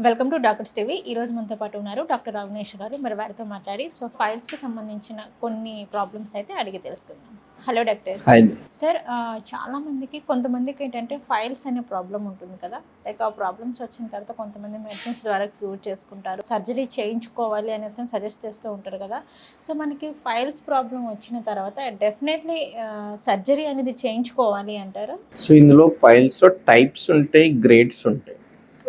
Welcome to doctors TV. ఈరోజు మనతో పాటు ఉన్నారు డాక్టర్ రాఘవేష్ గారు. మరి వారితో మాట్లాడి ఫైల్స్కి సంబంధించిన కొన్ని ప్రాబ్లమ్స్ అయితే అడిగి తెలుసుకుందాం. Hello doctor. హాయ్. సార్, చాలామందికి కొంతమందికి ఏంటంటే ఫైల్స్ అనే ప్రాబ్లం ఉంటుంది కదా. లైక్ ఆ ప్రాబ్లమ్స్ వచ్చిన తర్వాత కొంతమంది మెడిసిన్స్ ద్వారా క్యూర్ చేసుకుంటారు, సర్జరీ చేయించుకోవాలి అనేసి సజెస్ట్ చేస్తూ ఉంటారు కదా. సో మనకి ఫైల్స్ ప్రాబ్లం వచ్చిన తర్వాత డెఫినెట్లీ సర్జరీ అనేది చేయించుకోవాలి అంటారు. సో ఇందులో ఫైల్స్లో టైప్స్ ఉంటాయి, గ్రేడ్స్ ఉంటాయి.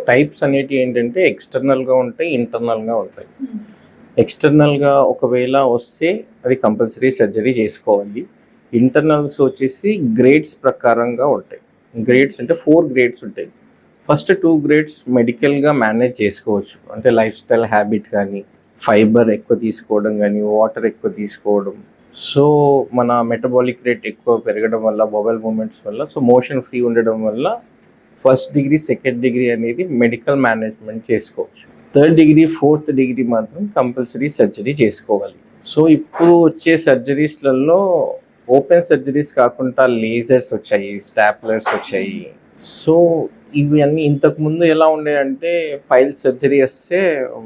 టైప్స్ అనేటివి ఏంటంటే ఎక్స్టర్నల్గా ఉంటాయి, ఇంటర్నల్గా ఉంటాయి. ఎక్స్టర్నల్గా ఒకవేళ వస్తే అది కంపల్సరీ సర్జరీ చేసుకోవాలి. ఇంటర్నల్స్ వచ్చేసి గ్రేడ్స్ ప్రకారంగా ఉంటాయి. గ్రేడ్స్ అంటే 4 గ్రేడ్స్ ఉంటాయి. ఫస్ట్ 2 గ్రేడ్స్ మెడికల్గా మేనేజ్ చేసుకోవచ్చు. అంటే లైఫ్ స్టైల్ హ్యాబిట్ కానీ, ఫైబర్ ఎక్కువ తీసుకోవడం కానీ, వాటర్ ఎక్కువ తీసుకోవడం, సో మన మెటబాలిక్ రేట్ ఎక్కువ పెరగడం వల్ల, బowel మూమెంట్స్ వల్ల, సో మోషన్ ఫ్రీ ఉండడం వల్ల ఫస్ట్ డిగ్రీ, సెకండ్ డిగ్రీ అనేది మెడికల్ మేనేజ్మెంట్ చేసుకోవచ్చు. 3rd డిగ్రీ, 4th డిగ్రీ మాత్రం కంపల్సరీ సర్జరీ చేసుకోవాలి. సో ఇప్పుడు వచ్చే సర్జరీస్లలో ఓపెన్ సర్జరీస్ కాకుండా లేజర్స్ వచ్చాయి, స్టాప్లర్స్ వచ్చాయి. సో ఇవన్నీ ఇంతకుముందు ఎలా ఉండేదంటే ఫైల్ సర్జరీ వస్తే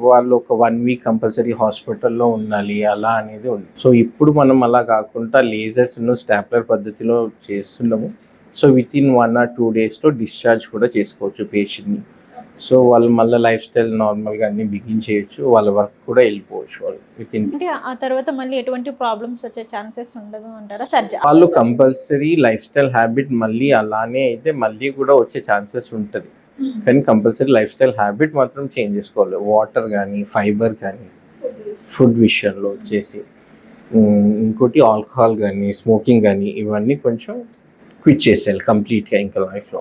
వాళ్ళు ఒక 1 వీక్ కంపల్సరీ హాస్పిటల్లో ఉండాలి అలా అనేది ఉంది. సో ఇప్పుడు మనం అలా కాకుండా లేజర్స్ స్టాప్లర్ పద్ధతిలో చేస్తున్నాము. సో విత్ ఇన్ 1 or 2 డేస్లో డిశ్చార్జ్ కూడా చేసుకోవచ్చు పేషెంట్ని. సో వాళ్ళు మళ్ళీ లైఫ్ స్టైల్ నార్మల్గా అన్ని బిగిన్ చేయొచ్చు, వాళ్ళ వర్క్ కూడా వెళ్ళిపోవచ్చు వాళ్ళు విత్ ఇన్. అంటే ఆ తర్వాత మళ్ళీ ఎటువంటి ప్రాబ్లమ్స్ వచ్చే ఛాన్సెస్ ఉండదు అంటారా సర్జరీ? వాళ్ళు కంపల్సరీ లైఫ్ స్టైల్ హ్యాబిట్ మళ్ళీ అలానే అయితే మళ్ళీ కూడా వచ్చే ఛాన్సెస్ ఉంటుంది. కానీ కంపల్సరీ లైఫ్ స్టైల్ హ్యాబిట్ మాత్రం చేంజ్ చేసుకోవాలి. వాటర్ కానీ, ఫైబర్ కానీ, ఫుడ్ విషయంలో వచ్చేసి ఇంకోటి ఆల్కహాల్ కానీ, స్మోకింగ్ కానీ ఇవన్నీ కొంచెం క్విట్ చేసేయాలి కంప్లీట్గా ఇంకా లైఫ్లో.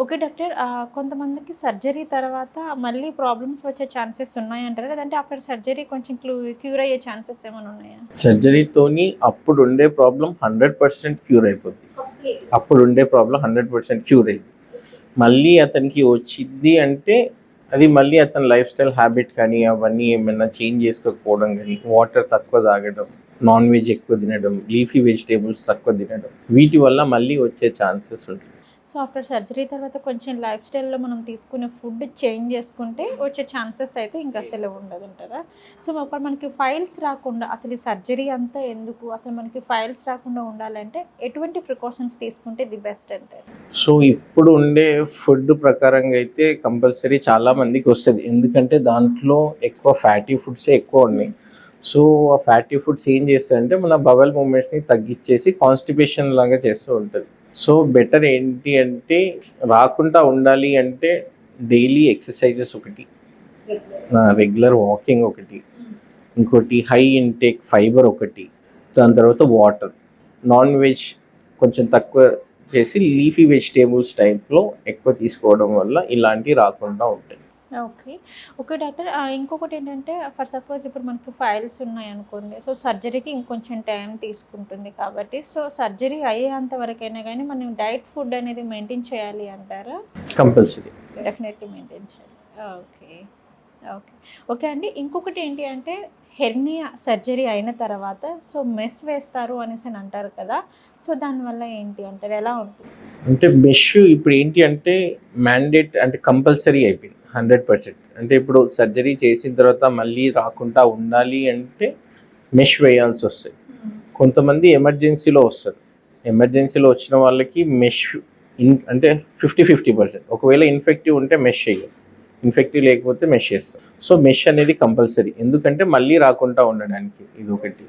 ఓకే డాక్టర్, కొంతమందికి సర్జరీ తర్వాత మళ్ళీ ప్రాబ్లమ్స్ వచ్చే ఛాన్సెస్ ఉన్నాయంటారా, లేదంటే ఆఫ్టర్ సర్జరీ కొంచెం క్యూర్ అయ్యే ఛాన్సెస్ ఏమైనా ఉన్నాయా? సర్జరీతోని అప్పుడు ఉండే ప్రాబ్లం 100% క్యూర్ అయిపోతుంది. అప్పుడు ఉండే ప్రాబ్లం 100% క్యూర్ అయింది. మళ్ళీ అతనికి వచ్చింది అంటే అది మళ్ళీ అతని లైఫ్ స్టైల్ హ్యాబిట్ కానీ అవన్నీ ఏమైనా చేంజ్ చేసుకోకపోవడం కానీ, వాటర్ తక్కువ తాగడం, నాన్ వెజ్ ఎక్కువ తినడం, లీఫీ వెజిటేబుల్స్ తక్కువ తినడం, వీటి వల్ల మళ్ళీ వచ్చే ఛాన్సెస్ ఉంటుంది. సో ఆఫ్టర్ సర్జరీ తర్వాత కొంచెం లైఫ్ స్టైల్లో మనం తీసుకునే ఫుడ్ చేంజ్ చేసుకుంటే వచ్చే ఛాన్సెస్ అయితే ఇంకా అసలు ఉండదు అంటారా? సో అప్పుడు మనకి ఫైల్స్ రాకుండా అసలు ఈ సర్జరీ అంతా ఎందుకు, అసలు మనకి ఫైల్స్ రాకుండా ఉండాలంటే ఎటువంటి ప్రికాషన్స్ తీసుకుంటే ది బెస్ట్ అంటారు? సో ఇప్పుడు ఉండే ఫుడ్ ప్రకారంగా అయితే కంపల్సరీ చాలా మందికి వస్తుంది, ఎందుకంటే దాంట్లో ఎక్కువ ఫ్యాటీ ఫుడ్సే ఎక్కువ ఉన్నాయి. సో ఆ ఫ్యాటీ ఫుడ్స్ ఏం చేస్తాయంటే మన బవెల్ మూమెంట్స్ని తగ్గించేసి కాన్స్టిపేషన్ లాగా చేస్తూ ఉంటుంది. సో బెటర్ ఏంటి అంటే రాకుండా ఉండాలి అంటే డైలీ ఎక్సర్సైజెస్ ఒకటి, రెగ్యులర్ వాకింగ్ ఒకటి, ఇంకోటి హై ఇంటేక్ ఫైబర్ ఒకటి, దాని తర్వాత వాటర్, నాన్ వెజ్ కొంచెం తక్కువ చేసి లీఫీ వెజిటేబుల్స్ టైప్లో ఎక్కువ తీసుకోవడం వల్ల ఇలాంటివి రాకుండా ఉంటాయి. ఓకే. ఓకే డాక్టర్, ఇంకొకటి ఏంటంటే ఫర్ సపోజ్ ఇప్పుడు మనకి ఫైల్స్ ఉన్నాయనుకోండి, సో సర్జరీకి ఇంకొంచెం టైం తీసుకుంటుంది కాబట్టి సో సర్జరీ అయ్యేంత వరకైనా కానీ మనం డైట్ ఫుడ్ అనేది మెయింటైన్ చేయాలి అంటారా? కంపల్సరీ డెఫినెట్లీ మెయింటైన్ చేయాలి. ఓకే ఓకే ఓకే అండి. ఇంకొకటి ఏంటి అంటే హెర్నియా సర్జరీ అయిన తర్వాత సో మెస్ వేస్తారు అనేసి అంటారు కదా, సో దానివల్ల ఏంటి అంటారు, ఎలా ఉంటుంది? అంటే మెష్ ఇప్పుడు ఏంటి అంటే మ్యాండేట్ అంటే కంపల్సరీ అయిపోయింది 100%. అంటే ఇప్పుడు సర్జరీ చేసిన తర్వాత మళ్ళీ రాకుండా ఉండాలి అంటే మెష్ వేయాల్సి వస్తుంది. కొంతమంది ఎమర్జెన్సీలో వస్తారు, ఎమర్జెన్సీలో వచ్చిన వాళ్ళకి మెష్ అంటే 50-50%. ఒకవేళ ఇన్ఫెక్టివ్ ఉంటే మెష్ చేయాలి, ఇన్ఫెక్టివ్ లేకపోతే మెష్ చేస్తాం. సో మెష్ అనేది కంపల్సరీ, ఎందుకంటే మళ్ళీ రాకుండా ఉండడానికి ఇది ఒకటి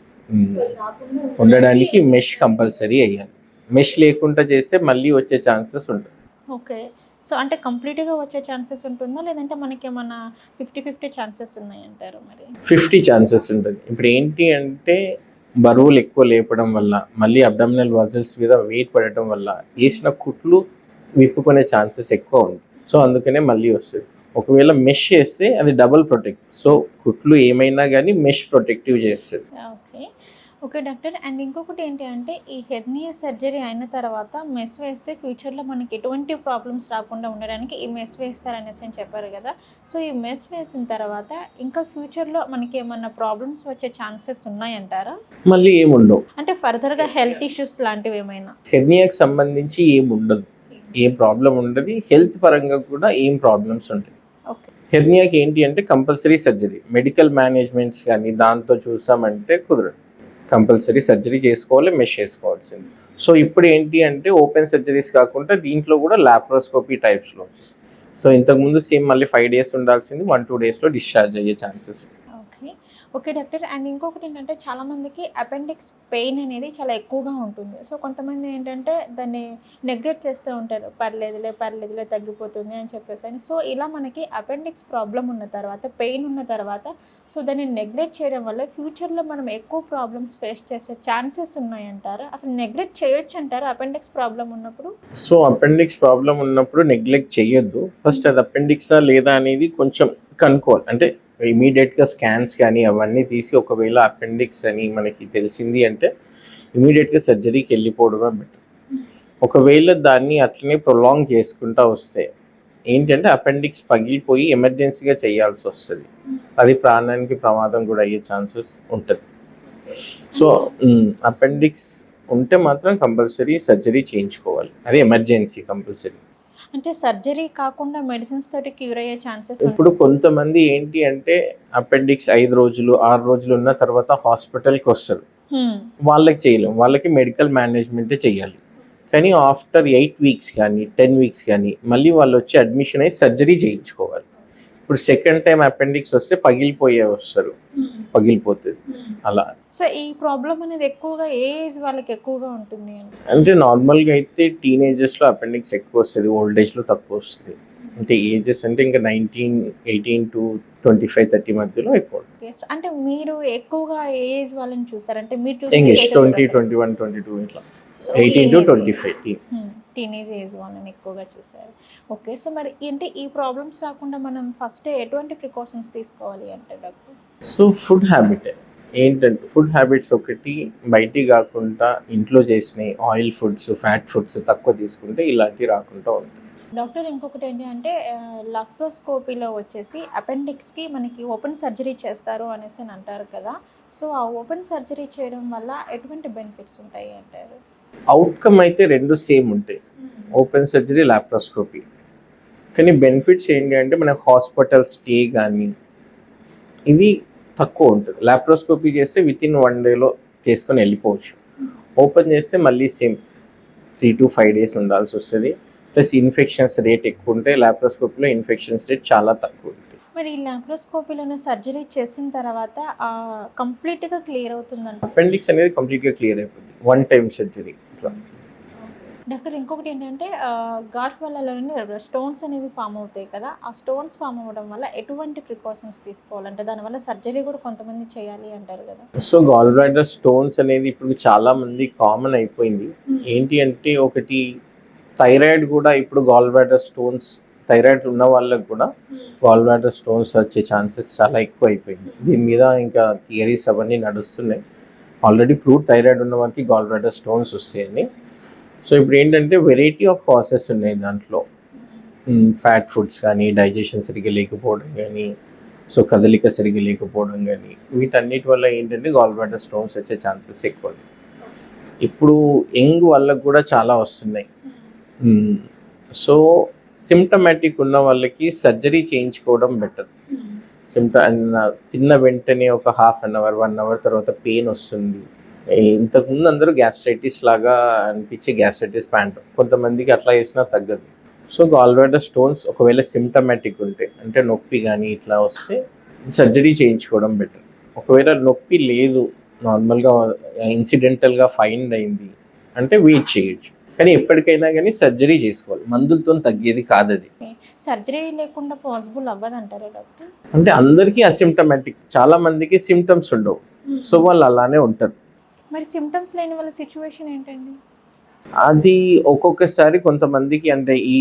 ఉండడానికి మెష్ కంపల్సరీ వేయాలి. మెష్ లేకుండా చేస్తే మళ్ళీ వచ్చే ఛాన్సెస్ ఉంటుంది. ఓకే. సో అంటే కంప్లీట్గా వచ్చే ఛాన్సెస్ ఉంటుందా, లేదంటే మనకి ఏమన్నా 50-50 ఛాన్సెస్ ఉన్నాయంటారు? మరి 50 ఛాన్సెస్ ఉంటుంది. ఇప్పుడు ఏంటి అంటే బరువులు ఎక్కువ లేపడం వల్ల, మళ్ళీ అబ్డామినల్ మజిల్స్ మీద వెయిట్ పడటం వల్ల వేసిన కుట్లు విప్పుకునే ఛాన్సెస్ ఎక్కువ ఉంది. సో అందుకనే మళ్ళీ వస్తుంది. ఒకవేళ మెష్ చేస్తే అది డబుల్ ప్రొటెక్ట్, సో కుట్లు ఏమైనా కానీ మెష్ ప్రొటెక్టివ్ చేస్తుంది. Okay okay doctor. అండ్ ఇంకొకటి ఏంటి అంటే ఈ హెర్నియా సర్జరీ అయిన తర్వాత మెస్ వేస్తే ఫ్యూచర్లో మనకి ఎటువంటి ప్రాబ్లమ్స్ రాకుండా ఉండడానికి ఈ మెస్ వేస్తారనేసి అని చెప్పారు కదా, సో ఈ మెస్ వేసిన తర్వాత ఇంకా ఫ్యూచర్లో మనకి ఏమన్నా ప్రాబ్లమ్స్ వచ్చే ఛాన్సెస్ ఉన్నాయంటారా? మళ్ళీ ఏముండవు, అంటే ఫర్దర్గా హెల్త్ ఇష్యూస్ లాంటివి ఏమైనా? హెర్నియాకి సంబంధించి ఏముండదు, ఏం ప్రాబ్లం ఉండదు. హెల్త్ పరంగా కూడా ఏం ప్రాబ్లమ్స్ ఉంటాయి. ఓకే. హెర్నియాకి ఏంటి అంటే కంపల్సరీ సర్జరీ, మెడికల్ మేనేజ్మెంట్స్ కానీ దాంతో చూసామంటే కుదరదు, కంపల్సరీ సర్జరీ చేసుకోవాలి, మెష్ చేసుకోవాల్సింది. సో ఇప్పుడు ఏంటి అంటే ఓపెన్ సర్జరీస్ కాకుండా దీంట్లో కూడా లాప్రోస్కోపీ టైప్స్లో వచ్చింది. సో ఇంతకుముందు సేమ్ మళ్ళీ 5 days ఉండాల్సింది 1-2 daysలో డిశ్చార్జ్ అయ్యే chances. Okay. Okay doctor. And ఇంకొకటి ఏంటంటే చాలామందికి అపెండిక్స్ పెయిన్ అనేది చాలా ఎక్కువగా ఉంటుంది. సో కొంతమంది ఏంటంటే దాన్ని నెగ్లెక్ట్ చేస్తూ ఉంటారు. పర్లేదులే తగ్గిపోతుంది అని చెప్పేసి అని. సో ఇలా మనకి అపెండిక్స్ ప్రాబ్లమ్ ఉన్న తర్వాత, పెయిన్ ఉన్న తర్వాత సో దాన్ని నెగ్లెక్ట్ చేయడం వల్ల ఫ్యూచర్లో మనం ఎక్కువ ప్రాబ్లమ్స్ ఫేస్ చేసే ఛాన్సెస్ ఉన్నాయంటారా? అసలు నెగ్లెక్ట్ చేయొచ్చు అంటారా అపెండిక్స్ ప్రాబ్లమ్ ఉన్నప్పుడు? సో అపెండిక్స్ ప్రాబ్లం ఉన్నప్పుడు నెగ్లెక్ట్ చేయొద్దు. ఫస్ట్ అది అపెండిక్సా లేదా అనేది కొంచెం కనుక్కోవాలి. అంటే ఇమీడియట్గా స్కాన్స్ కానీ అవన్నీ తీసి ఒకవేళ అపెండిక్స్ అని మనకి తెలిసింది అంటే ఇమీడియట్గా సర్జరీకి వెళ్ళిపోవడమే బెటర్. ఒకవేళ దాన్ని అట్లనే ప్రొలాంగ్ చేసుకుంటూ వస్తే ఏంటంటే అపెండిక్స్ పగిలిపోయి ఎమర్జెన్సీగా చేయాల్సి వస్తుంది. అది ప్రాణానికి ప్రమాదం కూడా అయ్యే ఛాన్సెస్ ఉంటుంది. సో అపెండిక్స్ ఉంటే మాత్రం కంపల్సరీ సర్జరీ చేయించుకోవాలి, అది ఎమర్జెన్సీ కంపల్సరీ. అంటే సర్జరీ కాకుండా మెడిసిన్స్ తోటి క్యూర్ అయ్యే ఛాన్సెస్ ఇప్పుడు కొంతమంది ఏంటి అంటే అపెండిక్స్ 5 రోజులు 6 రోజులు ఉన్న తర్వాత హాస్పిటల్కి వస్తారు, వాళ్ళకి చేయలేం, వాళ్ళకి మెడికల్ మేనేజ్మెంటే చేయాలి. కానీ ఆఫ్టర్ 8 weeks కానీ 10 weeks కానీ మళ్ళీ వాళ్ళు వచ్చి అడ్మిషన్ అయ్యి సర్జరీ చేయించుకోవాలి. ఇప్పుడు సెకండ్ టైం అపెండిక్స్ వస్తే వస్తారు, పగిలిపోతుంది అలా. సో ఈ ప్రాబ్లం అనేది ఎక్కువగా ఏ ఏజ్ వాళ్ళకి ఎక్కువగా ఉంటుంది అంటే నార్మల్గా అయితే టీనేజర్స్లో అపెండిక్స్ ఎక్కువ వస్తుంది, ఓల్డ్ ఏజ్లో తక్కువ వస్తుంది. అంటే ఏజెస్ అంటే ఇంకా 18 to 25-30 మధ్యలో ఎక్కువ. అంటే మీరు ఎక్కువగా ఏ ఏజ్ వాళ్ళని చూసారంటే మీరు 20, 21, 22 ఇట్లా 18 to 25 టీనేజ్ ఏజ్ వాళ్ళని ఎక్కువగా చూసారు. ఓకే. సో మరి ఏంటి ఈ ప్రాబ్లమ్స్ రాకుండా మనం ఫస్ట్ ఎటువంటి ప్రికాషన్స్ తీసుకోవాలి అంటే డాక్టర్? సో ఫుడ్ హ్యాబిట్ ఏంటంటే ఫుడ్ హ్యాబిట్స్ ఒకటి బయటికి కాకుండా ఇంట్లో చేసినాయి ఆయిల్ ఫుడ్స్, ఫ్యాట్ ఫుడ్స్ తక్కువ తీసుకుంటే ఇలాంటివి రాకుండా ఉంటుంది. డాక్టర్ ఇంకొకటి ఏంటి అంటే లాప్రోస్కోపీలో వచ్చేసి అపెండిక్స్కి మనకి ఓపెన్ సర్జరీ చేస్తారు అనేసి అని అంటారు కదా. సో ఆ ఓపెన్ సర్జరీ చేయడం వల్ల ఎటువంటి బెనిఫిట్స్ ఉంటాయి అంటారు? అవుట్కమ్ అయితే రెండు సేమ్ ఉంటాయి, ఓపెన్ సర్జరీ, లాప్రోస్కోపీ. కానీ బెనిఫిట్స్ ఏంటి అంటే మనకు హాస్పిటల్ స్టే కానీ ఇది తక్కువ ఉంటుంది. లాప్రోస్కోపీ చేస్తే వితిన్ 1 dayలో చేసుకొని వెళ్ళిపోవచ్చు. ఓపెన్ చేస్తే మళ్ళీ సేమ్ 3 to 5 days ఉండాల్సి వస్తుంది. ప్లస్ ఇన్ఫెక్షన్స్ రేట్ ఎక్కువ ఉంటే లాప్రోస్కోపీలో ఇన్ఫెక్షన్స్ రేట్ చాలా తక్కువ ఉంటుంది. మరి ఈ లాప్రోస్కోపీలోనే సర్జరీ చేసిన తర్వాత కంప్లీట్గా క్లియర్ అవుతుందంట? అపెండిక్స్ అనేది కంప్లీట్గా క్లియర్ అయిపోతుంది, 1 time సర్జరీ. డాక్టర్ ఇంకొకటి ఏంటంటే గాట్ వల్లలోనే స్టోన్స్ అనేవి ఫామ్ అవుతాయి కదా, ఆ స్టోన్స్ ఫామ్ అవ్వడం వల్ల ఎటువంటి ప్రికాషన్స్ తీసుకోవాలంటే దానివల్ల సర్జరీ కూడా కొంతమంది చేయాలి అంటారు కదా. సో గాల్ బ్లాడర్ స్టోన్స్ అనేది ఇప్పుడు చాలా మంది కామన్ అయిపోయింది. ఏంటి అంటే ఒకటి థైరాయిడ్ కూడా ఇప్పుడు గాల్ బ్లాడర్ స్టోన్స్, థైరాయిడ్ ఉన్న వాళ్ళకి కూడా గాల్ బ్లాడర్ స్టోన్స్ వచ్చే ఛాన్సెస్ చాలా ఎక్కువ అయిపోయింది. దీని మీద ఇంకా థియరీస్ అవన్నీ నడుస్తున్నాయి. ఆల్రెడీ ప్రూవ్ థైరాయిడ్ ఉన్న వాళ్ళకి గాల్ బ్లాడర్ స్టోన్స్ వస్తాయని. సో ఇప్పుడు ఏంటంటే వెరైటీ ఆఫ్ కాసెస్ ఉన్నాయి దాంట్లో, ఫ్యాట్ ఫుడ్స్ కానీ, డైజెషన్ సరిగ్గా లేకపోవడం కానీ, సో కదలిక సరిగ్గా లేకపోవడం కానీ, వీటన్నిటి వల్ల ఏంటంటే గాల్ బ్లాడర్ స్టోన్స్ వచ్చే ఛాన్సెస్ ఎక్కువ. ఇప్పుడు యంగ్ వాళ్ళకు కూడా చాలా వస్తున్నాయి. సో సిమ్టమాటిక్ ఉన్న వాళ్ళకి సర్జరీ చేయించుకోవడం బెటర్. తిన్న వెంటనే ఒక 1/2 hour 1 hour తర్వాత పెయిన్ వస్తుంది. ఇంతకుముందు అందరూ గ్యాస్ట్రైటిస్ లాగా అనిపించి గ్యాస్ట్రైటిస్ ప్యాంట్, కొంతమందికి అట్లా చేసినా తగ్గదు. సో గాల్ బ్లాడర్ స్టోన్స్ ఒకవేళ సిమ్టమాటిక్ ఉంటే అంటే నొప్పి కానీ ఇట్లా వస్తే సర్జరీ చేయించుకోవడం బెటర్. ఒకవేళ నొప్పి లేదు, నార్మల్గా ఇన్సిడెంటల్గా ఫైండ్ అయింది అంటే వెయిట్ చేయొచ్చు. కానీ ఎప్పటికైనా కానీ సర్జరీ చేసుకోవాలి, మందులతో తగ్గేది కాదు అది. సర్జరీ లేకుండా పాసిబుల్ అవ్వదంటారా డాక్టర్? అంటే అందరికీ అసిమ్టమాటిక్, చాలా మందికి సిమ్టమ్స్ ఉండవు, సో వాళ్ళు అలానే ఉంటారు. మరి సిమ్టమ్స్ లేని వాళ్ళ సిచ్యువేషన్ ఏంటండి? అది ఒక్కొక్కసారి కొంతమందికి అంటే ఈ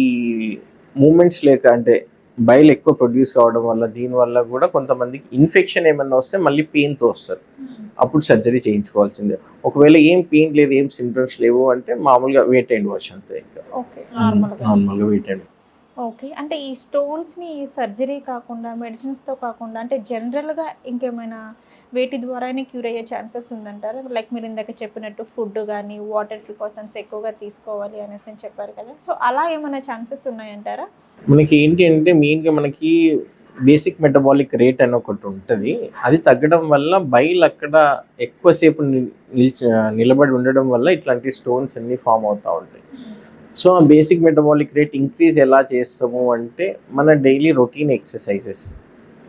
మూమెంట్స్ లేక అంటే బైల్ ఎక్కువ ప్రొడ్యూస్ కావడం వల్ల దీనివల్ల కూడా కొంతమందికి ఇన్ఫెక్షన్ ఏమన్నా వస్తే మళ్ళీ పెయిన్తో వస్తారు, అప్పుడు సర్జరీ చేయించుకోవాల్సిందే. ఒకవేళ ఏం పెయిన్ లేదు, ఏం సిమ్టమ్స్ లేవు అంటే మామూలుగా వెయిట్ అండ్ వాష్ అంతే, ఇంకా నార్మల్గా వెయిట్ అండ్. ఓకే. అంటే ఈ స్టోన్స్ని సర్జరీ కాకుండా మెడిసిన్స్తో కాకుండా అంటే జనరల్గా ఇంకేమైనా వేటి ద్వారానే క్యూర్ అయ్యే ఛాన్సెస్ ఉందంటారా? లైక్ మీరు ఇందాక చెప్పినట్టు ఫుడ్ కానీ వాటర్ ప్రికాషన్స్ ఎక్కువగా తీసుకోవాలి అనేసి చెప్పారు కదా, సో అలా ఏమైనా ఛాన్సెస్ ఉన్నాయంటారా? మనకి ఏంటి అంటే మెయిన్గా మనకి బేసిక్ మెటబాలిక్ రేట్ అని ఒకటి ఉంటుంది. అది తగ్గడం వల్ల బైల్ అక్కడ ఎక్కువసేపు నిలబడి ఉండడం వల్ల ఇట్లాంటి స్టోన్స్ అన్నీ ఫామ్ అవుతూ ఉంటాయి. సో ఆ బేసిక్ మెటబాలిక్ రేట్ ఇంక్రీజ్ ఎలా చేస్తాము అంటే మన డైలీ రొటీన్ ఎక్సర్సైజెస్,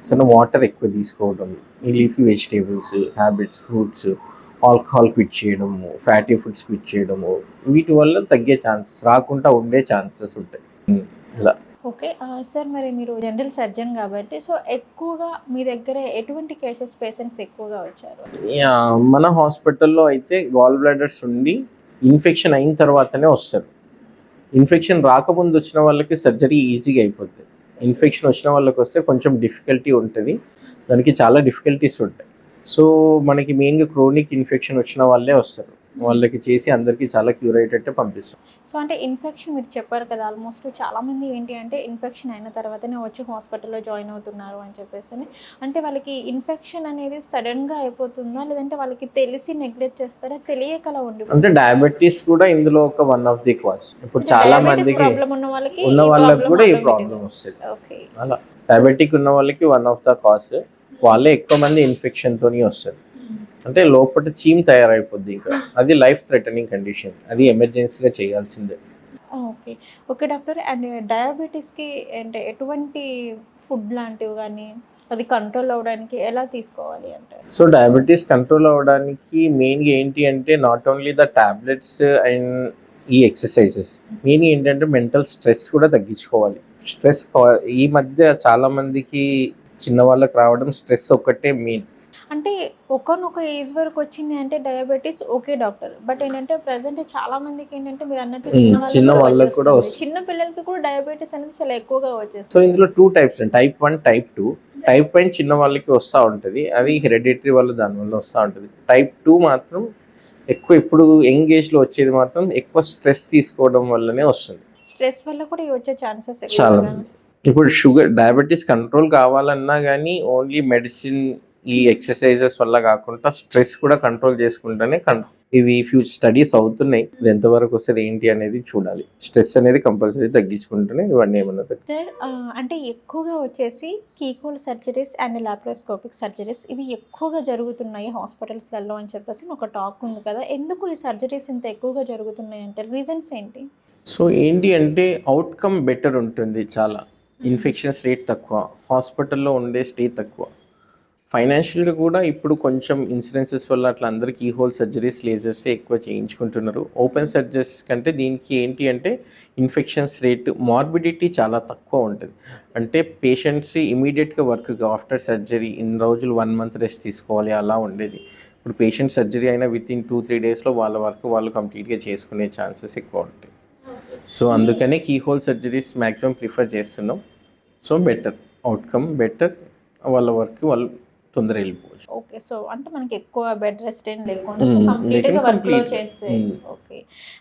అసలు వాటర్ ఎక్కువ తీసుకోవడం, ఈ leafy vegetables habits, fruits, alcohol quit చేయడము, ఫ్యాటీ ఫుడ్స్ క్విట్ చేయడము, వీటి వల్ల తగ్గే ఛాన్సెస్, రాకుండా ఉండే ఛాన్సెస్ ఉంటాయి. ఇలా ఓకే. సార్ మరి మీరు జనరల్ సర్జన్ కాబట్టి సో ఎక్కువగా మీ దగ్గర ఎటువంటి కేసెస్ పేషెంట్స్ ఎక్కువగా వచ్చారు? మన హాస్పిటల్లో అయితే గాల్ బ్లాడర్స్ ఉండి ఇన్ఫెక్షన్ అయిన తర్వాతనే వస్తారు. ఇన్ఫెక్షన్ రాకముందు వచ్చిన వాళ్ళకి సర్జరీ ఈజీగా అయిపోతుంది. ఇన్ఫెక్షన్ వచ్చిన వాళ్ళకి వస్తే కొంచెం డిఫికల్టీ ఉంటుంది, దానికి చాలా డిఫికల్టీస్ ఉంటాయి. సో మనకి మెయిన్గా క్రోనిక్ ఇన్ఫెక్షన్ వచ్చిన వాళ్ళే వస్తారు, వాళ్ళకి చేసి అందరికీ చాలా క్యూర్ అయ్యేటట్టే పంపిస్తాం. సో అంటే ఇన్ఫెక్షన్ మీరు చెప్పారు కదా, ఆల్మోస్ట్ చాలామంది ఏంటి అంటే ఇన్ఫెక్షన్ అయిన తర్వాతనే వచ్చి హాస్పిటల్లో జాయిన్ అవుతున్నారు అని చెప్పేసి. అంటే వాళ్ళకి ఇన్ఫెక్షన్ అనేది సడన్గా అయిపోతుందా, లేదంటే వాళ్ళకి తెలిసి నెగ్లెక్ట్ చేస్తారా, తెలియకలా ఉండి? అంటే డయాబెటీస్ కూడా ఇందులో ఒక వన్ ఆఫ్ ది కాజ్. ఇప్పుడు చాలా మందికి ప్రాబ్లం ఉన్న వాళ్ళకి కూడా ఈ ప్రాబ్లం వస్తుంది. ఓకే, అలా డయాబెటిక్ ఉన్న వాళ్ళకి వన్ ఆఫ్ ద కాజ్, వాళ్ళే ఎక్కువ మంది ఇన్ఫెక్షన్తోని వస్తుంది. అంటే లోపల చీమ్ తయారైపోద్ది, ఇంకా అది లైఫ్ థ్రెటనింగ్ కండిషన్, అది ఎమర్జెన్సీగా చేయాల్సిందే. Okay okay doctor. అండ్ డయాబెటీస్కి అంటే ఎటువంటి ఫుడ్ లాంటివి కానీ అది కంట్రోల్ అవ్వడానికి ఎలా తీసుకోవాలి అంటే? సో డయాబెటీస్ కంట్రోల్ అవ్వడానికి మెయిన్గా ఏంటి అంటే not only the tablets and ఈ ఎక్సర్సైజెస్, మెయిన్ ఏంటంటే మెంటల్ స్ట్రెస్ కూడా తగ్గించుకోవాలి. స్ట్రెస్ ఈ మధ్య చాలా మందికి చిన్న వాళ్ళకి రావడం స్ట్రెస్ ఒక్కటే మెయిన్. అంటే ఒకనొక ఏజ్ వరకు వచ్చింది అంటే డయాబెటీస్ ఓకే డాక్టర్, బట్ ఏంటంటే ప్రజెంట్ చాలా మందికి ఏంటంటే మీరు అన్నట్టు చిన్న వాళ్ళకి కూడా వస్తుంది. చిన్న పిల్లలకి కూడా డయాబెటీస్ అనేది చాలా ఎక్కువగా వచ్చేస్తుంది. సో ఇందులో 2 టైప్స్, టైప్ 1, టైప్ 2. టైప్ 1 చిన్న వాళ్ళకి వస్తూ ఉంటుంది, అది హెరిడిటరీ వల్ల దానివల్ల వస్తూ ఉంటుంది. టైప్ 2 మాత్రం ఎక్కువ ఇప్పుడు యంగ్ ఏజ్లో వచ్చేది మాత్రం ఎక్కువ స్ట్రెస్ తీసుకోవడం వల్లనే వస్తుంది. స్ట్రెస్ వల్ల కూడా వచ్చే ఛాన్సెస్ చాలా. ఇప్పుడు డయాబెటీస్ కంట్రోల్ కావాలన్నా కానీ ఓన్లీ మెడిసిన్, ఈ ఎక్సర్సైజెస్ వల్ల కాకుండా స్ట్రెస్ కూడా కంట్రోల్ చేసుకుంటేనే ఇవి ఫ్యూచర్ స్టడీస్ అవుతున్నాయి, ఇది ఎంతవరకు వస్తుంది ఏంటి అనేది చూడాలి. స్ట్రెస్ అనేది కంపల్సరీ తగ్గించుకుంటేనే ఇవన్నీ ఏమన్నా సార్. అంటే ఎక్కువగా వచ్చేసి keyhole surgeries and laparoscopic surgeries ఇవి ఎక్కువగా జరుగుతున్నాయి హాస్పిటల్స్లలో అని చెప్పేసి ఒక టాక్ ఉంది కదా, ఎందుకు ఈ సర్జరీస్ ఇంత ఎక్కువగా జరుగుతున్నాయి అంటే రీజన్స్ ఏంటి? సో ఏంటి అంటే అవుట్కమ్ బెటర్ ఉంటుంది, చాలా ఇన్ఫెక్షన్స్ రేట్ తక్కువ, హాస్పిటల్లో ఉండే స్టే తక్కువ, ఫైనాన్షియల్గా కూడా ఇప్పుడు కొంచెం ఇన్సూరెన్సెస్ వల్ల అట్లా అందరికీ ఈ హోల్ సర్జరీస్, లేజర్స్ ఎక్కువ చేయించుకుంటున్నారు. ఓపెన్ సర్జరీస్ కంటే దీనికి ఏంటి అంటే ఇన్ఫెక్షన్స్ రేట్, మార్బిడిటీ చాలా తక్కువ ఉంటుంది. అంటే పేషెంట్స్ ఇమీడియట్గా వర్క్ ఆఫ్టర్ సర్జరీ ఇన్ని రోజులు 1 month రెస్ట్ తీసుకోవాలి అలా ఉండేది. ఇప్పుడు పేషెంట్ సర్జరీ అయినా వితిన్ 2-3 డేస్లో వాళ్ళ వర్క్ వాళ్ళు కంప్లీట్గా చేసుకునే ఛాన్సెస్ ఎక్కువ ఉంటాయి. సో అందుకనే keyhole surgeries maximum prefer చేస్తున్నాం. సో బెటర్ అవుట్కమ్, బెటర్, వాళ్ళ వర్క్ వాళ్ళు తొందరగా వెళ్ళిపోవచ్చు. ఓకే, సో అంటే మనకి ఎక్కువ బెడ్ రెస్ట్ ఏం లేకుండా సో కంప్లీట్గా వర్క్లో చేసే. ఓకే,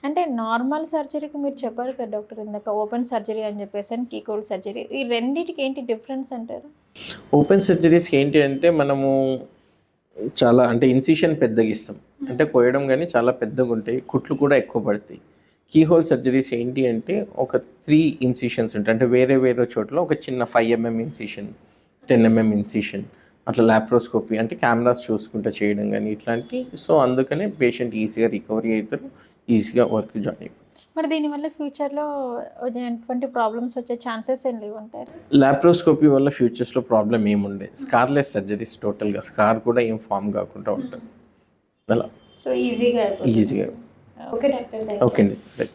అంటే నార్మల్ సర్జరీకి మీరు చెప్పారు కదా డాక్టర్ ఇందాక, ఓపెన్ సర్జరీ అని చెప్పేసి అండ్ కీహోల్ సర్జరీ, ఈ రెండింటికి ఏంటి డిఫరెన్స్ అంటారు? ఓపెన్ సర్జరీస్కి ఏంటి అంటే మనము చాలా అంటే ఇన్సిషన్ పెద్దగా ఇస్తాం, అంటే కోయడం కానీ చాలా పెద్దగా ఉంటాయి, కుట్లు కూడా ఎక్కువ పడతాయి. కీహోల్ సర్జరీస్ ఏంటి అంటే ఒక 3 ఇన్సిషన్స్ ఉంటాయి, అంటే వేరే వేరే చోట్ల ఒక చిన్న 5 mm ఇన్సిషన్, 10 mm ఇన్సిషన్, అట్లా లాప్రోస్కోపీ అంటే కెమెరాస్ చూసుకుంటూ చేయడం కానీ ఇట్లాంటి. సో అందుకనే పేషెంట్ ఈజీగా రికవరీ అవుతారు, ఈజీగా వర్క్ జాయిన్ అయిపోతారు. మరి దీనివల్ల ఫ్యూచర్లో ఎటువంటి ప్రాబ్లమ్స్ వచ్చే ఛాన్సెస్ ఏం లేవంటారు? లాప్రోస్కోపీ వల్ల ఫ్యూచర్స్లో ప్రాబ్లం ఏముండే, స్కార్లెస్ సర్జరీస్, టోటల్గా స్కార్ కూడా ఏం ఫామ్ కాకుండా ఉంటుంది అలా. సో ఈజీగా. Okay doctor. ఓకే అండి.